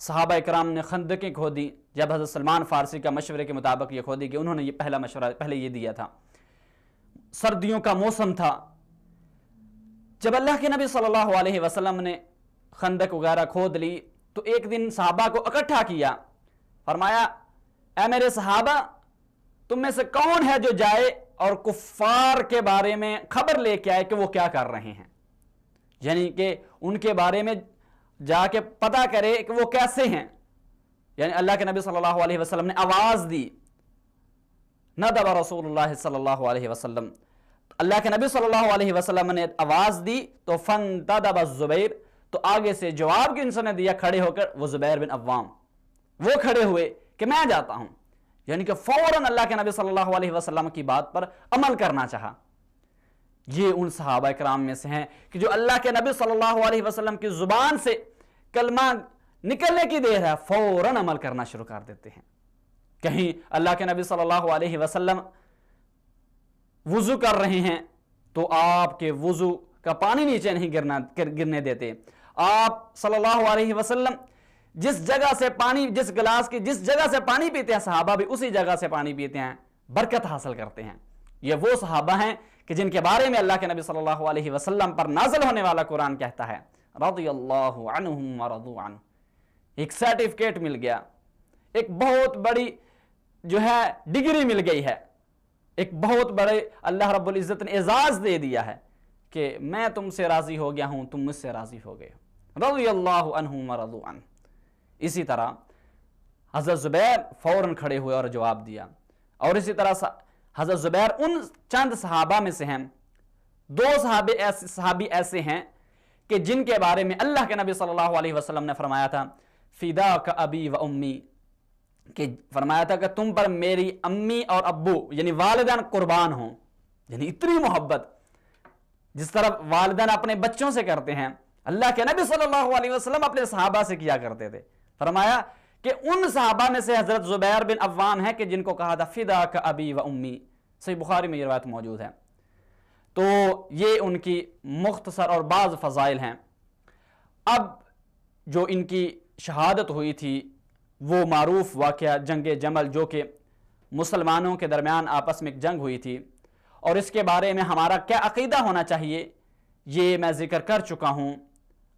صحابہ اکرام نے خندقیں کھودی، جب حضرت سلمان فارسی کا مشورے کے مطابق یہ کھودی کہ انہوں نے یہ پہلا مشورہ پہلے یہ دیا تھا، سردیوں کا موسم تھا، جب اللہ کے نبی صلی اللہ علیہ وسلم نے خندق وغیرہ کھود لی تو ایک دن صحابہ کو اکٹھا کیا، فرمایا اے میرے صحابہ، تم میں سے کون ہے جو جائے اور کفار کے بارے میں خبر لے کے آئے کہ وہ کیا کر رہے ہیں، یعنی کہ ان کے بارے میں جا کے پتہ کرے کہ وہ کیسے ہیں۔ یعنی اللہ کے نبی صلی اللہ علیہ وسلم نے آواز دی، ندب رسول اللہ صلی اللہ علیہ وسلم، اللہ کے نبی صلی اللہ علیہ وسلم نے آواز دی تو فانتدب الزبیر، تو آگے سے جواب کن سے نے دیا کھڑے ہو کر؟ وہ زبیر بن عوام، وہ کھڑے ہوئے کہ میں جاتا ہوں، یعنی کہ فوراً اللہ کے نبی صلی اللہ علیہ وسلم کی بات پر عمل کرنا چاہا۔ یہ ان صحابہ کرام میں سے ہیں کہ جو اللہ کے نبی صلی اللہ علیہ وسلم کی زبان سے کلمہ نکلنے کی دیر ہے فوراً عمل کرنا شروع کر دیتے ہیں۔ کہیں اللہ کے نبی صلی اللہ علیہ وسلم وضو کر رہے ہیں تو آپ کے وضو کا پانی نیچے نہیں گرنے دیتے، آپ صلی اللہ علیہ وسلم جس جگہ سے پانی، جس گلاس کی جس جگہ سے پانی پیتے ہیں صحابہ بھی اسی جگہ سے پانی پیتے ہیں، برکت حاصل کرتے ہیں۔ یہ وہ صحابہ ہیں کہ جن کے بارے میں اللہ کے نبی صلی اللہ علیہ وسلم پر نازل ہونے والا قرآن کہتا ہے رضی اللہ عنہم ورضوا عنہ، ایک سرٹیفکیٹ مل گیا، ایک بہت بڑی جو ہے ڈگری مل گئی ہے، ایک بہت بڑے اللہ رب العزت نے اعزاز دے دیا ہے کہ میں تم سے راضی ہو گیا ہوں، تم مجھ سے راضی ہو گئے، رضی اللہ عنہم ورضوا عنہ۔ اسی طرح حضرت زبیر فوراً کھڑے ہوئے اور جواب دیا، اور اسی طرح حضرت زبیر ان چند صحابہ میں سے ہیں، دو صحابی ایسے ہیں کہ جن کے بارے میں اللہ کے نبی صلی اللہ علیہ وسلم نے فرمایا تھا فداک ابی و امی، کہ فرمایا تھا کہ تم پر میری امی اور ابو یعنی والدین قربان ہوں، یعنی اتنی محبت جس طرح والدین اپنے بچوں سے کرتے ہیں اللہ کے نبی صلی اللہ علیہ وسلم اپنے صحابہ سے کیا کرتے تھے۔ فرمایا کہ ان صحابہ میں سے حضرت زبیر بن عوام ہے کہ جن کو کہا تھا فداک ابی و امی، صحیح بخاری میں یہ روایت موجود ہے۔ تو یہ ان کی مختصر اور بعض فضائل ہیں۔ اب جو ان کی شہادت ہوئی تھی وہ معروف واقعہ جنگ جمل، جو کہ مسلمانوں کے درمیان آپس میں ایک جنگ ہوئی تھی، اور اس کے بارے میں ہمارا کیا عقیدہ ہونا چاہیے یہ میں ذکر کر چکا ہوں۔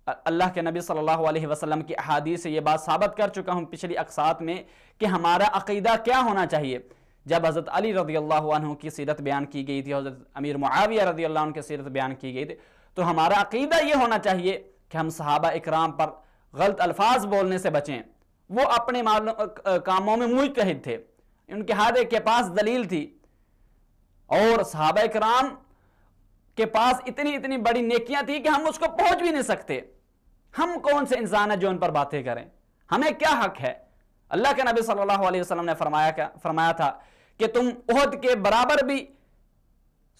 اللہ کے نبی صلی اللہ علیہ وسلم کی احادیث سے یہ بات ثابت کر چکا ہوں پچھلی اقساط میں کہ ہمارا عقیدہ کیا ہونا چاہیے۔ جب حضرت علی رضی اللہ عنہ کی سیرت بیان کی گئی تھی، حضرت امیر معاویہ رضی اللہ عنہ کی سیرت بیان کی گئی تھی، تو ہمارا عقیدہ یہ ہونا چاہیے کہ ہم صحابہ اکرام پر غلط الفاظ بولنے سے بچیں۔ وہ اپنے کاموں میں مجتہد تھے، ان کے ہر ایک کے پاس دلیل تھی، اور صحابہ اکرام کے پاس اتنی بڑی نیکیاں تھی کہ ہم اس کو پہنچ بھی نہیں سکتے۔ ہم کون سے انسان ہیں جو ان پر باتیں کریں؟ ہمیں کیا حق ہے؟ اللہ کے نبی صلی اللہ علیہ وسلم نے فرمایا تھا کہ تم احد کے برابر بھی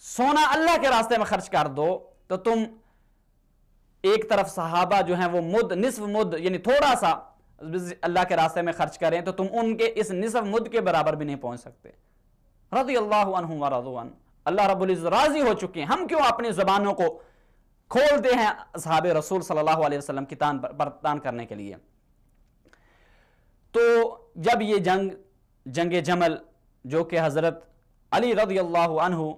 سونا اللہ کے راستے میں خرچ کر دو تو تم ایک طرف صحابہ جو ہیں وہ نصف مد یعنی تھوڑا سا اللہ کے راستے میں خرچ کریں تو تم ان کے اس نصف مد کے برابر بھی نہیں پہنچ سکتے۔ رضی اللہ عنہم ورضوا عنہ، اللہ رب العزت راضی ہو چکے ہیں، ہم کیوں اپنی زبانوں کو کھولتے ہیں اصحاب رسول صلی اللہ علیہ وسلم کی تان کرنے کے لیے؟ تو جب یہ جنگ جمل جو کہ حضرت علی رضی اللہ عنہ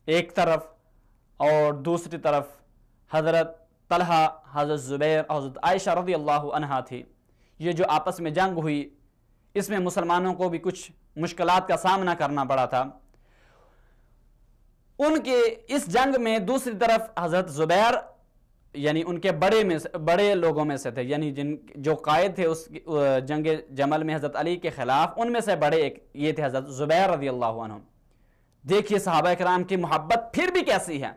ایک طرف اور دوسری طرف حضرت طلحہ، حضرت زبیر اور حضرت عائشہ رضی اللہ عنہا تھی، یہ جو آپس میں جنگ ہوئی اس میں مسلمانوں کو بھی کچھ مشکلات کا سامنا کرنا پڑا تھا۔ ان کے اس جنگ میں دوسری طرف حضرت زبیر یعنی ان کے بڑے لوگوں میں سے تھے، یعنی جو قائد تھے اس جنگ جمل میں حضرت علی کے خلاف، ان میں سے بڑے ایک یہ تھے حضرت زبیر رضی اللہ عنہ۔ دیکھیے صحابہ کرام کی محبت پھر بھی کیسی ہے۔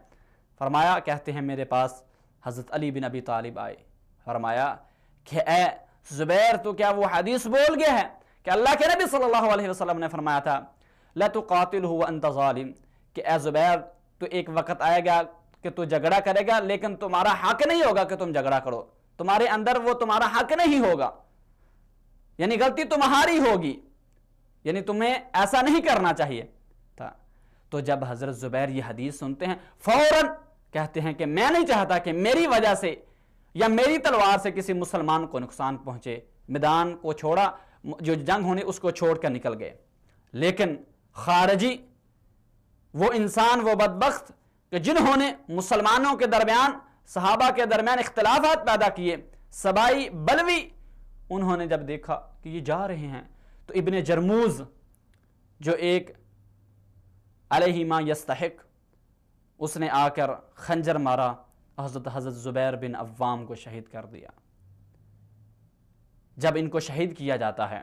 فرمایا، کہتے ہیں میرے پاس حضرت علی بن ابی طالب آئے، فرمایا کہ اے زبیر تو کیا وہ حدیث بول گیا ہے کہ اللہ کے نبی صلی اللہ علیہ وسلم نے فرمایا تھا لَتُقَاتِلْهُ وَأَنْتَ ظَالِمٌ، کہ اے زبیر تو ایک وقت آئے گا کہ تو جھگڑا کرے گا لیکن تمہارا حق نہیں ہوگا کہ تم جھگڑا کرو، تمہارے اندر وہ تمہارا حق نہیں ہوگا، یعنی غلطی تمہاری ہوگی، یعنی تمہیں ایسا نہیں کرنا چاہیے تھا۔ تو جب حضرت زبیر یہ حدیث سنتے ہیں فوراً کہتے ہیں کہ میں نہیں چاہتا کہ میری وجہ سے یا میری تلوار سے کسی مسلمان کو نقصان پہنچے، میدان کو چھوڑا، جو جنگ ہونی اس کو چھوڑ کر نکل گئے۔ لیکن خارجی وہ انسان، وہ بدبخت کہ جنہوں نے مسلمانوں کے درمیان، صحابہ کے درمیان اختلافات پیدا کیے، سبائی بلوی، انہوں نے جب دیکھا کہ یہ جا رہے ہیں تو ابن جرموز جو ایک علیہ ما یستحق، اس نے آ کر خنجر مارا، حضرت زبیر بن عوام کو شہید کر دیا۔ جب ان کو شہید کیا جاتا ہے،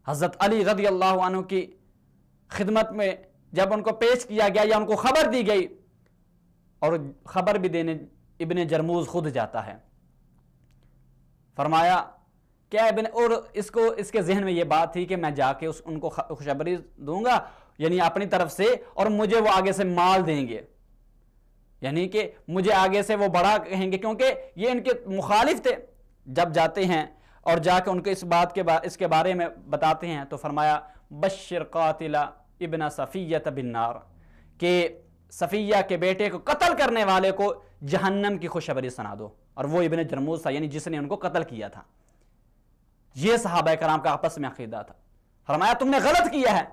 حضرت علی رضی اللہ عنہ کی خدمت میں جب ان کو پیش کیا گیا یا ان کو خبر دی گئی، اور خبر بھی دینے ابن جرموز خود جاتا ہے، فرمایا کیا ابن، اور اس کے ذہن میں یہ بات تھی کہ میں جا کے ان کو خوشخبری دوں گا، یعنی اپنی طرف سے، اور مجھے وہ آگے سے مال دیں گے، یعنی کہ مجھے آگے سے وہ بڑا کہیں گے، کیونکہ یہ ان کے مخالف تھے۔ جب جاتے ہیں اور جا کے ان کو اس کے بارے میں بتاتے ہیں تو فرمایا بشر قاتل ابن صفیہ بالنار، کہ صفیہ کے بیٹے کو قتل کرنے والے کو جہنم کی خوشخبری سنا دو، اور وہ ابن جرموز تھا، یعنی جس نے ان کو قتل کیا تھا۔ یہ صحابہ کرام کا آپس میں عقیدہ تھا۔ فرمایا تم نے غلط کیا ہے،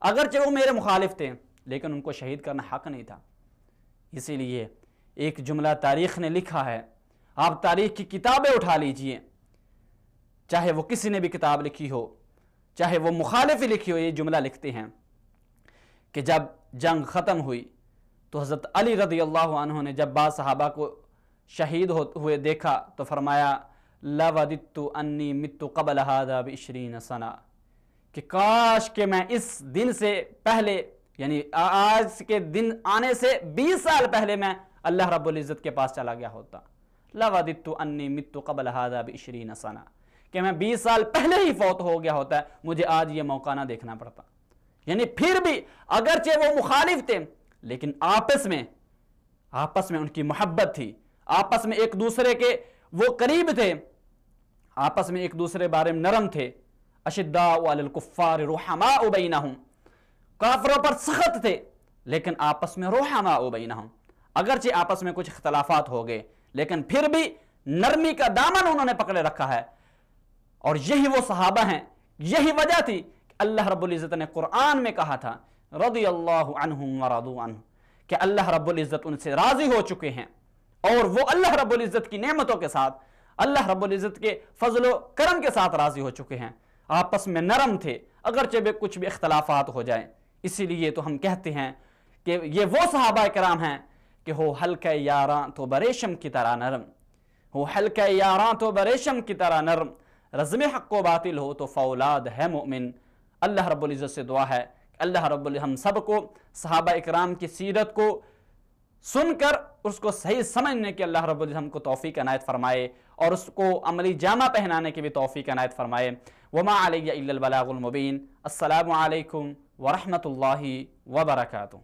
اگرچہ وہ میرے مخالف تھے لیکن ان کو شہید کرنا حق نہیں تھا۔ اسی لیے ایک جملہ تاریخ نے لکھا ہے، آپ تاریخ کی کتابیں اٹھا لیجئے، چاہے وہ کسی نے بھی کتاب لکھی ہو، چاہے وہ مخالف لکھی ہو، یہ جملہ لکھتے ہیں کہ جب جنگ ختم ہوئی تو حضرت علی رضی اللہ عنہ نے جب بعض صحابہ کو شہید ہوئے دیکھا تو فرمایا لَوَدِدْتُ أَنِّي مِتُّ قَبْلَ هَذَا ب20 سَنَةً، کہ کاش کہ میں اس دن سے پہلے، یعنی آج کے دن آنے سے 20 سال پہلے میں اللہ رب العزت کے پاس چلا گیا ہوتا۔ لَوَدِدْتُ أَنِّي مِتُّ قَبْلَ هَذَا ب20 سَنَةً، کہ میں 20 سال پہلے ہی فوت ہو گیا ہوتا ہے، مجھے آج یہ موقع نہ دیکھنا پڑتا۔ یعنی پھر بھی اگرچہ وہ مخالف تھے لیکن آپس میں ان کی محبت تھی، آپس میں ایک دوسرے کے وہ قریب تھے، آپس میں ایک دوسرے بارے میں نرم تھے۔ اشداء علی الکفار رحماء بینہم، کافروں پر سخت تھے لیکن آپس میں رحماء بینہم، اگرچہ آپس میں کچھ اختلافات ہو گئے لیکن پھر بھی نرمی کا دامن انہوں نے پکڑے رکھا ہے۔ اور یہی وہ صحابہ ہیں، یہی وجہ تھی کہ اللہ رب العزت نے قرآن میں کہا تھا رضی اللہ عنہم ورضوا عنہ، کہ اللہ رب العزت ان سے راضی ہو چکے ہیں، اور وہ اللہ رب العزت کی نعمتوں کے ساتھ، اللہ رب العزت کے فضل و کرم کے ساتھ راضی ہو چکے ہیں۔ آپس میں نرم تھے اگرچہ کچھ بھی اختلافات ہو جائیں۔ اسی لیے تو ہم کہتے ہیں کہ یہ وہ صحابہ کرام ہیں کہ ہو حلقہ یاراں تو بریشم کی طرح نرم، ہو حلقہ یاراں تو بریشم کی طرح نرم، رزم حق و باطل ہو تو فولاد ہے مومن۔ اللہ رب العزت سے دعا ہے کہ اللہ رب العزت ہم سب کو صحابہ اکرام کی سیرت کو سن کر اس کو صحیح سمجھنے کی اللہ رب العزت ہم کو توفیق عنایت فرمائے، اور اس کو عملی جامہ پہنانے کی بھی توفیق عنایت فرمائے۔ وما علی الا البلاغ المبین۔ السلام علیکم ورحمۃ اللہ وبرکاتہ۔